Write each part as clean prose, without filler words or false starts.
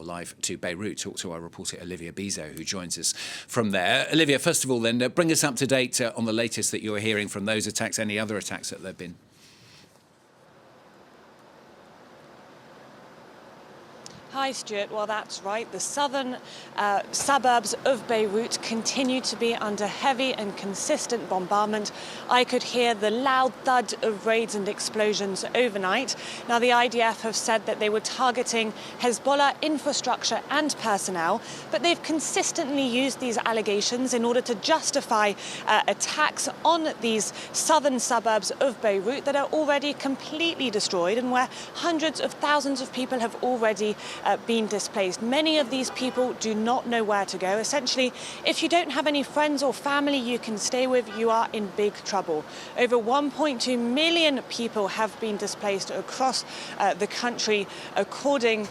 live to Beirut, talk to our reporter Olivia Bizot, who joins us from there. Olivia, first of all then, bring us up to date on the latest that you're hearing from those attacks, any other attacks that there have been. Hi, Stuart. Well, that's right. The southern suburbs of Beirut continue to be under heavy and consistent bombardment. I could hear the loud thud of raids and explosions overnight. Now, the IDF have said that they were targeting Hezbollah infrastructure and personnel, but they've consistently used these allegations in order to justify attacks on these southern suburbs of Beirut that are already completely destroyed and where hundreds of thousands of people have already been displaced. Many of these people do not know where to go. Essentially, if you don't have any friends or family you can stay with, you are in big trouble. Over 1.2 million people have been displaced across the country, according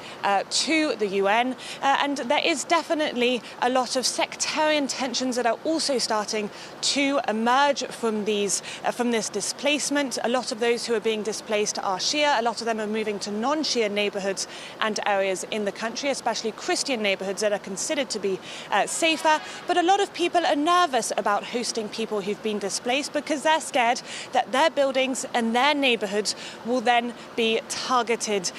to the UN. And there is definitely a lot of sectarian tensions that are also starting to emerge from this displacement. A lot of those who are being displaced are Shia. A lot of them are moving to non-Shia neighborhoods and areas in the country, especially Christian neighborhoods that are considered to be safer. But a lot of people are nervous about hosting people who've been displaced because they're scared that their buildings and their neighborhoods will then be targeted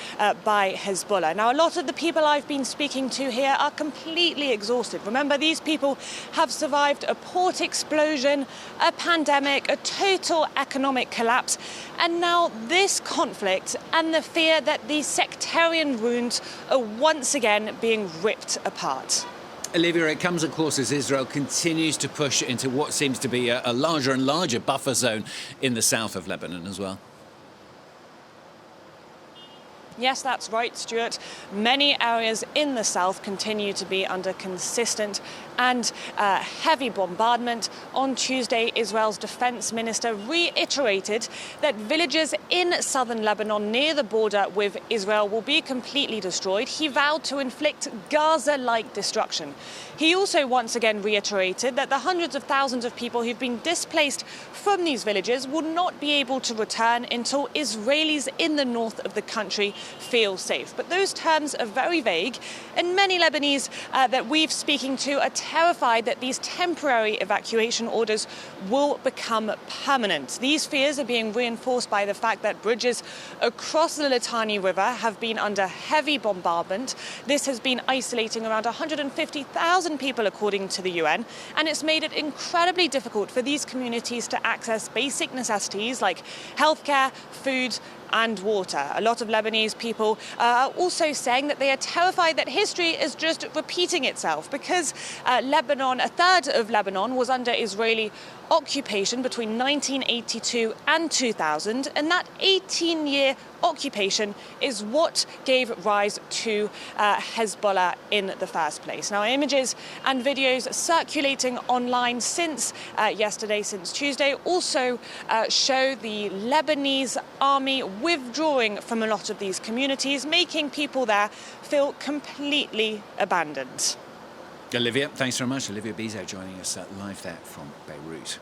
by Hezbollah. Now, a lot of the people I've been speaking to here are completely exhausted. Remember, these people have survived a port explosion, a pandemic, a total economic collapse, and now this conflict and the fear that these sectarian wounds are once again being ripped apart. Olivia, it comes, of course, as Israel continues to push into what seems to be a larger and larger buffer zone in the south of Lebanon as well. Yes, that's right, Stuart. Many areas in the south continue to be under consistent and heavy bombardment. On Tuesday, Israel's defense minister reiterated that villages in southern Lebanon near the border with Israel will be completely destroyed. He vowed to inflict Gaza-like destruction. He also once again reiterated that the hundreds of thousands of people who've been displaced from these villages will not be able to return until Israelis in the north of the country feel safe. But those terms are very vague, and many Lebanese that we've speaking to are terrified that these temporary evacuation orders will become permanent. These fears are being reinforced by the fact that bridges across the Litani River have been under heavy bombardment. This has been isolating around 150,000 people, according to the UN, and it's made it incredibly difficult for these communities to access basic necessities like healthcare, food, and water. A lot of Lebanese people are also saying that they are terrified that history is just repeating itself because Lebanon, a third of Lebanon was under Israeli occupation between 1982 and 2000, and that 18-year occupation is what gave rise to Hezbollah in the first place. Now, images and videos circulating online since yesterday, since Tuesday, also show the Lebanese army withdrawing from a lot of these communities, making people there feel completely abandoned. Olivia, thanks very much. Olivia Bizot joining us live there from Beirut.